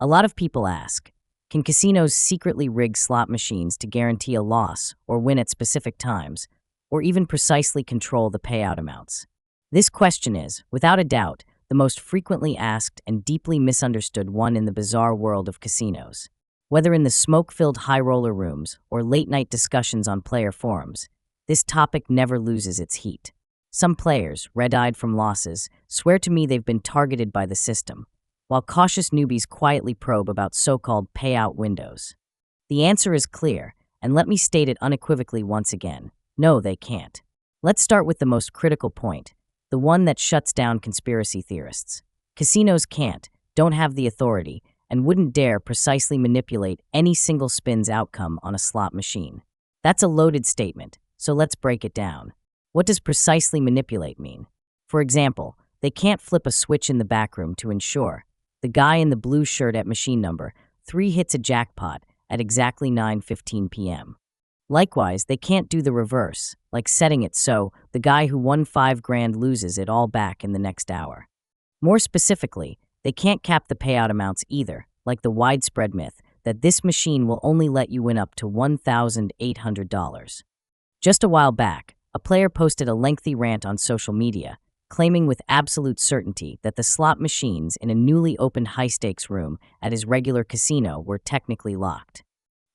A lot of people ask, can casinos secretly rig slot machines to guarantee a loss or win at specific times, or even precisely control the payout amounts? This question is, without a doubt, the most frequently asked and deeply misunderstood one in the bizarre world of casinos. Whether in the smoke-filled high-roller rooms or late-night discussions on player forums, this topic never loses its heat. Some players, red-eyed from losses, swear to me they've been targeted by the system, while cautious newbies quietly probe about so-called payout windows. The answer is clear, and let me state it unequivocally once again. No, they can't. Let's start with the most critical point, the one that shuts down conspiracy theorists. Casinos don't have the authority, and wouldn't dare precisely manipulate any single spin's outcome on a slot machine. That's a loaded statement, so let's break it down. What does precisely manipulate mean? For example, they can't flip a switch in the backroom to ensure the guy in the blue shirt at machine number 3 hits a jackpot at exactly 9:15 p.m. Likewise, they can't do the reverse, like setting it so the guy who won $5,000 loses it all back in the next hour. More specifically, they can't cap the payout amounts either, like the widespread myth that this machine will only let you win up to $1,800. Just a while back, a player posted a lengthy rant on social media, claiming with absolute certainty that the slot machines in a newly opened high-stakes room at his regular casino were technically locked.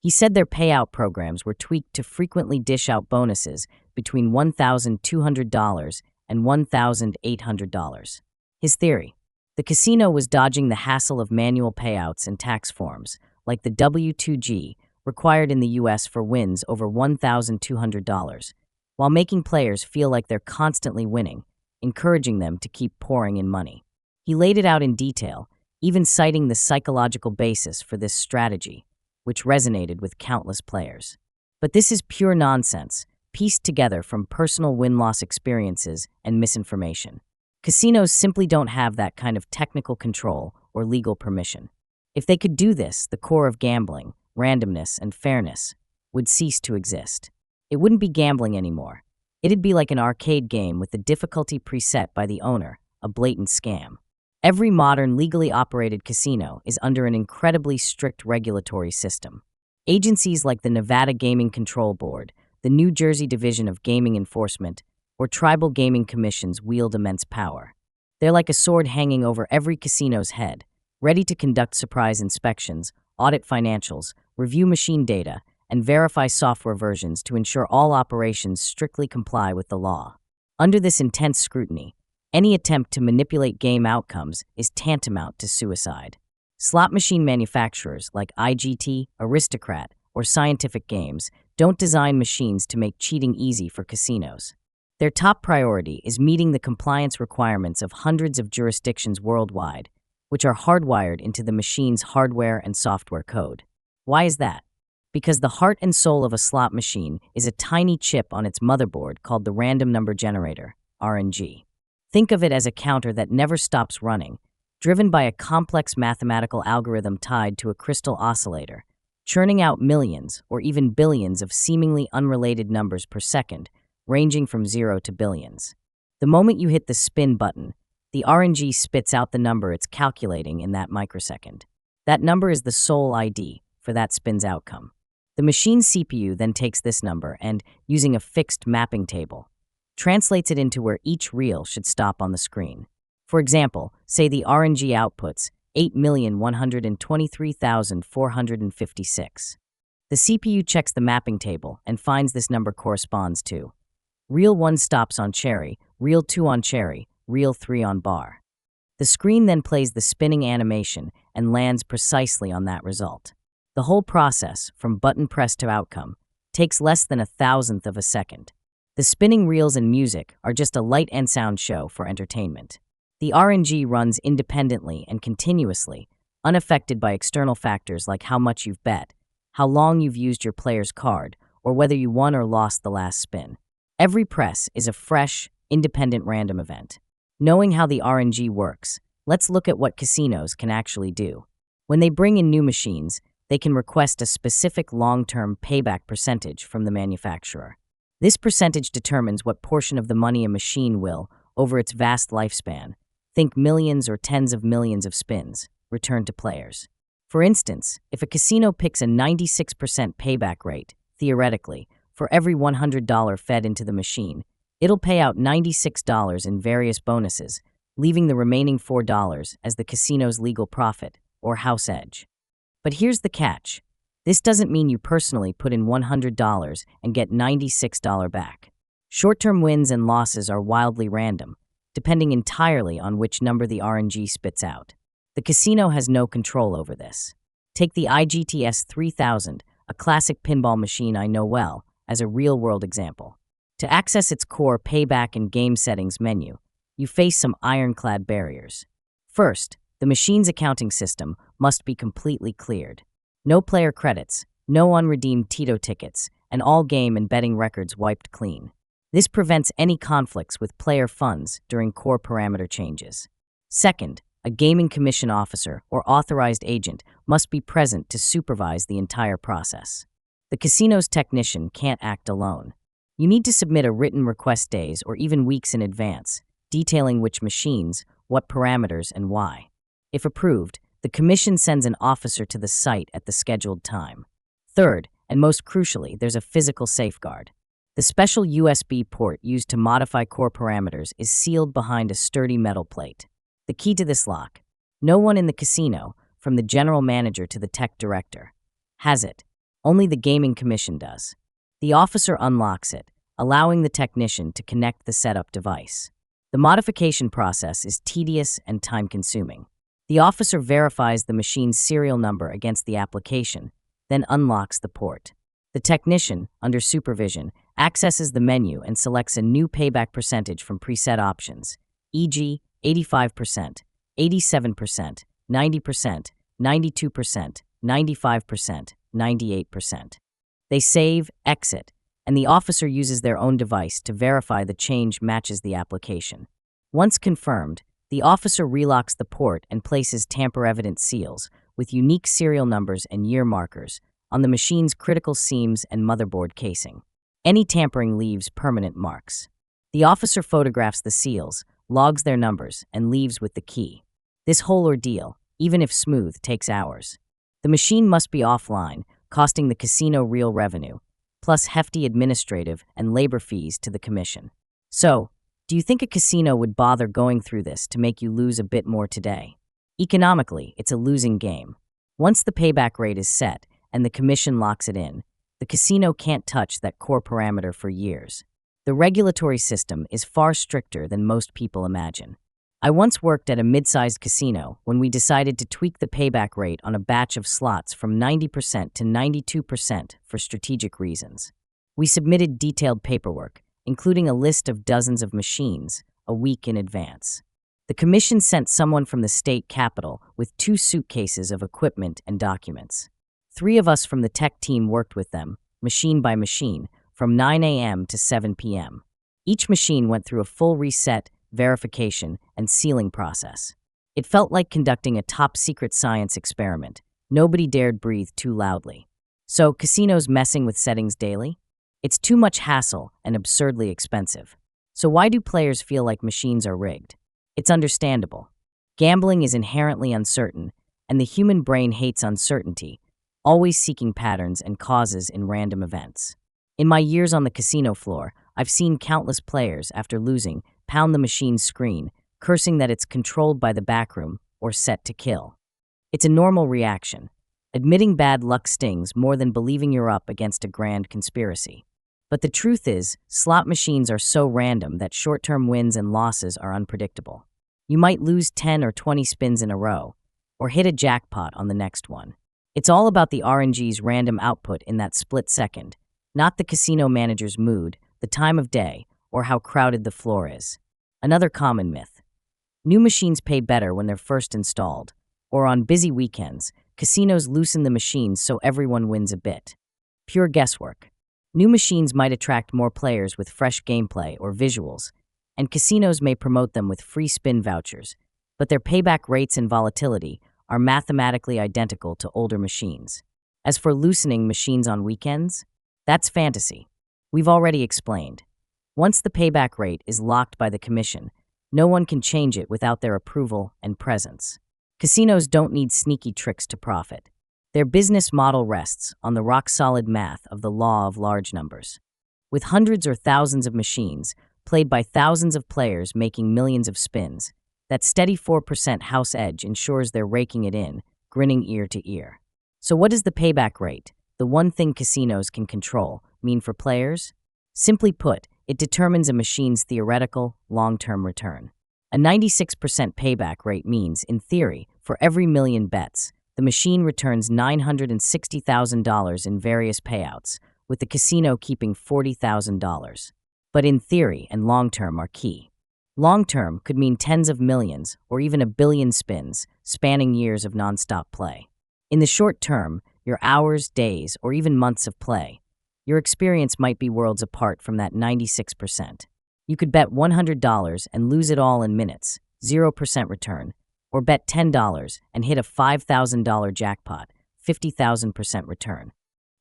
He said their payout programs were tweaked to frequently dish out bonuses between $1,200 and $1,800. His theory: the casino was dodging the hassle of manual payouts and tax forms, like the W-2G, required in the U.S. for wins over $1,200, while making players feel like they're constantly winning, encouraging them to keep pouring in money. He laid it out in detail, even citing the psychological basis for this strategy, which resonated with countless players. But this is pure nonsense, pieced together from personal win-loss experiences and misinformation. Casinos simply don't have that kind of technical control or legal permission. If they could do this, the core of gambling, randomness, and fairness, would cease to exist. It wouldn't be gambling anymore. It'd be like an arcade game with the difficulty preset by the owner, a blatant scam. Every modern, legally operated casino is under an incredibly strict regulatory system. Agencies like the Nevada Gaming Control Board, the New Jersey Division of Gaming Enforcement, or tribal gaming commissions wield immense power. They're like a sword hanging over every casino's head, ready to conduct surprise inspections, audit financials, review machine data, and verify software versions to ensure all operations strictly comply with the law. Under this intense scrutiny, any attempt to manipulate game outcomes is tantamount to suicide. Slot machine manufacturers like IGT, Aristocrat, or Scientific Games don't design machines to make cheating easy for casinos. Their top priority is meeting the compliance requirements of hundreds of jurisdictions worldwide, which are hardwired into the machine's hardware and software code. Why is that? Because the heart and soul of a slot machine is a tiny chip on its motherboard called the random number generator, RNG. Think of it as a counter that never stops running, driven by a complex mathematical algorithm tied to a crystal oscillator, churning out millions or even billions of seemingly unrelated numbers per second, ranging from 0 to billions. The moment you hit the spin button, the RNG spits out the number it's calculating in that microsecond. That number is the sole ID for that spin's outcome. The machine's CPU then takes this number and, using a fixed mapping table, translates it into where each reel should stop on the screen. For example, say the RNG outputs 8,123,456. The CPU checks the mapping table and finds this number corresponds to reel 1 stops on cherry, reel 2 on cherry, reel 3 on bar. The screen then plays the spinning animation and lands precisely on that result. The whole process, from button press to outcome, takes less than 1,000th of a second. The spinning reels and music are just a light and sound show for entertainment. The RNG runs independently and continuously, unaffected by external factors like how much you've bet, how long you've used your player's card, or whether you won or lost the last spin. Every press is a fresh, independent random event. Knowing how the RNG works, let's look at what casinos can actually do. When they bring in new machines, they can request a specific long-term payback percentage from the manufacturer. This percentage determines what portion of the money a machine will, over its vast lifespan, think millions or tens of millions of spins, return to players. For instance, if a casino picks a 96% payback rate, theoretically, for every $100 fed into the machine, it'll pay out $96 in various bonuses, leaving the remaining $4 as the casino's legal profit, or house edge. But here's the catch. This doesn't mean you personally put in $100 and get $96 back. Short-term wins and losses are wildly random, depending entirely on which number the RNG spits out. The casino has no control over this. Take the IGTS 3000, a classic pinball machine I know well, as a real-world example. To access its core payback and game settings menu, you face some ironclad barriers. First, the machine's accounting system must be completely cleared. No player credits, no unredeemed Tito tickets, and all game and betting records wiped clean. This prevents any conflicts with player funds during core parameter changes. Second, a gaming commission officer or authorized agent must be present to supervise the entire process. The casino's technician can't act alone. You need to submit a written request days or even weeks in advance, detailing which machines, what parameters, and why. If approved, the commission sends an officer to the site at the scheduled time. Third, and most crucially, there's a physical safeguard. The special USB port used to modify core parameters is sealed behind a sturdy metal plate. The key to this lock: no one in the casino, from the general manager to the tech director, has it. Only the gaming commission does. The officer unlocks it, allowing the technician to connect the setup device. The modification process is tedious and time-consuming. The officer verifies the machine's serial number against the application, then unlocks the port. The technician, under supervision, accesses the menu and selects a new payback percentage from preset options, e.g., 85%, 87%, 90%, 92%, 95%, 98%. They save, exit, and the officer uses their own device to verify the change matches the application. Once confirmed, the officer relocks the port and places tamper-evident seals, with unique serial numbers and year markers, on the machine's critical seams and motherboard casing. Any tampering leaves permanent marks. The officer photographs the seals, logs their numbers, and leaves with the key. This whole ordeal, even if smooth, takes hours. The machine must be offline, costing the casino real revenue, plus hefty administrative and labor fees to the commission. So, do you think a casino would bother going through this to make you lose a bit more today? Economically, it's a losing game. Once the payback rate is set and the commission locks it in, the casino can't touch that core parameter for years. The regulatory system is far stricter than most people imagine. I once worked at a mid-sized casino when we decided to tweak the payback rate on a batch of slots from 90% to 92% for strategic reasons. We submitted detailed paperwork, including a list of dozens of machines, a week in advance. The commission sent someone from the state capitol with 2 suitcases of equipment and documents. 3 of us from the tech team worked with them, machine by machine, from 9 a.m. to 7 p.m. Each machine went through a full reset, verification, and sealing process. It felt like conducting a top-secret science experiment. Nobody dared breathe too loudly. So, casinos messing with settings daily? It's too much hassle and absurdly expensive. So why do players feel like machines are rigged? It's understandable. Gambling is inherently uncertain, and the human brain hates uncertainty, always seeking patterns and causes in random events. In my years on the casino floor, I've seen countless players, after losing, pound the machine's screen, cursing that it's controlled by the backroom or set to kill. It's a normal reaction. Admitting bad luck stings more than believing you're up against a grand conspiracy. But the truth is, slot machines are so random that short-term wins and losses are unpredictable. You might lose 10 or 20 spins in a row, or hit a jackpot on the next one. It's all about the RNG's random output in that split second, not the casino manager's mood, the time of day, or how crowded the floor is. Another common myth. New machines pay better when they're first installed, or on busy weekends, casinos loosen the machines so everyone wins a bit. Pure guesswork. New machines might attract more players with fresh gameplay or visuals, and casinos may promote them with free spin vouchers, but their payback rates and volatility are mathematically identical to older machines. As for loosening machines on weekends, that's fantasy. We've already explained. Once the payback rate is locked by the commission, no one can change it without their approval and presence. Casinos don't need sneaky tricks to profit. Their business model rests on the rock-solid math of the law of large numbers. With hundreds or thousands of machines, played by thousands of players making millions of spins, that steady 4% house edge ensures they're raking it in, grinning ear to ear. So what does the payback rate, the one thing casinos can control, mean for players? Simply put, it determines a machine's theoretical, long-term return. A 96% payback rate means, in theory, for every million bets, the machine returns $960,000 in various payouts, with the casino keeping $40,000. But in theory and long-term are key. Long-term could mean tens of millions or even a billion spins, spanning years of non-stop play. In the short term, your hours, days, or even months of play, your experience might be worlds apart from that 96%. You could bet $100 and lose it all in minutes, 0% return, or bet $10 and hit a $5,000 jackpot, 50,000% return.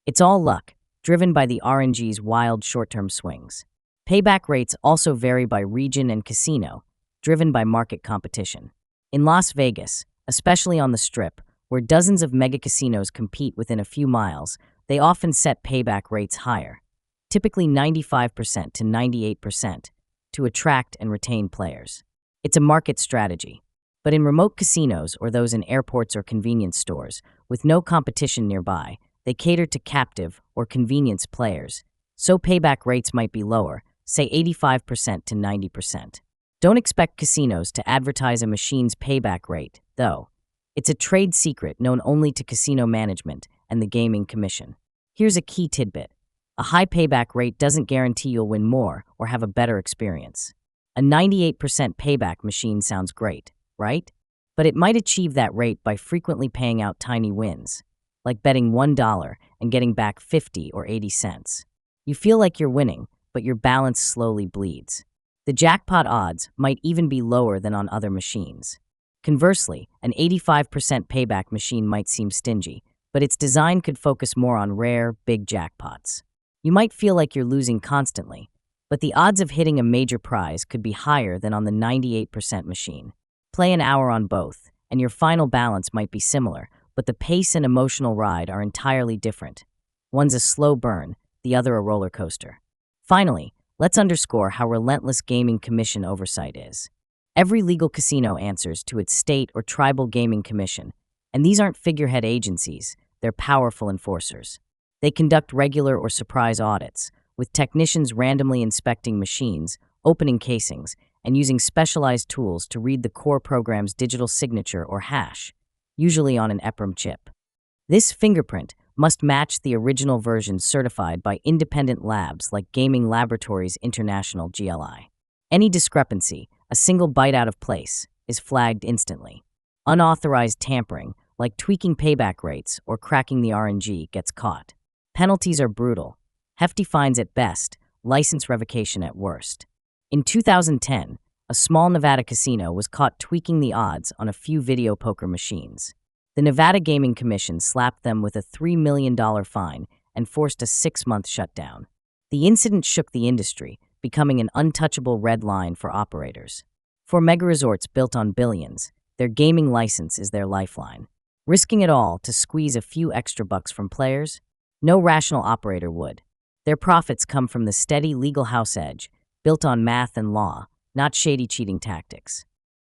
It's all luck, driven by the RNG's wild short-term swings. Payback rates also vary by region and casino, driven by market competition. In Las Vegas, especially on the Strip, where dozens of mega casinos compete within a few miles, they often set payback rates higher, typically 95% to 98%, to attract and retain players. It's a market strategy. But in remote casinos or those in airports or convenience stores, with no competition nearby, they cater to captive or convenience players, so payback rates might be lower, say 85% to 90%. Don't expect casinos to advertise a machine's payback rate, though. It's a trade secret known only to casino management and the Gaming Commission. Here's a key tidbit. A high payback rate doesn't guarantee you'll win more or have a better experience. A 98% payback machine sounds great, right? But it might achieve that rate by frequently paying out tiny wins, like betting $1 and getting back 50 or 80 cents. You feel like you're winning, but your balance slowly bleeds. The jackpot odds might even be lower than on other machines. Conversely, an 85% payback machine might seem stingy, but its design could focus more on rare, big jackpots. You might feel like you're losing constantly, but the odds of hitting a major prize could be higher than on the 98% machine. Play an hour on both, and your final balance might be similar, but the pace and emotional ride are entirely different. One's a slow burn, the other a roller coaster. Finally, let's underscore how relentless Gaming Commission oversight is. Every legal casino answers to its state or tribal gaming commission, and these aren't figurehead agencies, they're powerful enforcers. They conduct regular or surprise audits, with technicians randomly inspecting machines, opening casings, and using specialized tools to read the core program's digital signature or hash, usually on an EPROM chip. This fingerprint must match the original version certified by independent labs like Gaming Laboratories International (GLI). Any discrepancy, a single byte out of place, is flagged instantly. Unauthorized tampering, like tweaking payback rates or cracking the RNG, gets caught. Penalties are brutal. Hefty fines at best, license revocation at worst. In 2010, a small Nevada casino was caught tweaking the odds on a few video poker machines. The Nevada Gaming Commission slapped them with a $3 million fine and forced a 6-month shutdown. The incident shook the industry, becoming an untouchable red line for operators. For mega resorts built on billions, their gaming license is their lifeline. Risking it all to squeeze a few extra bucks from players? No rational operator would. Their profits come from the steady legal house edge, built on math and law, not shady cheating tactics.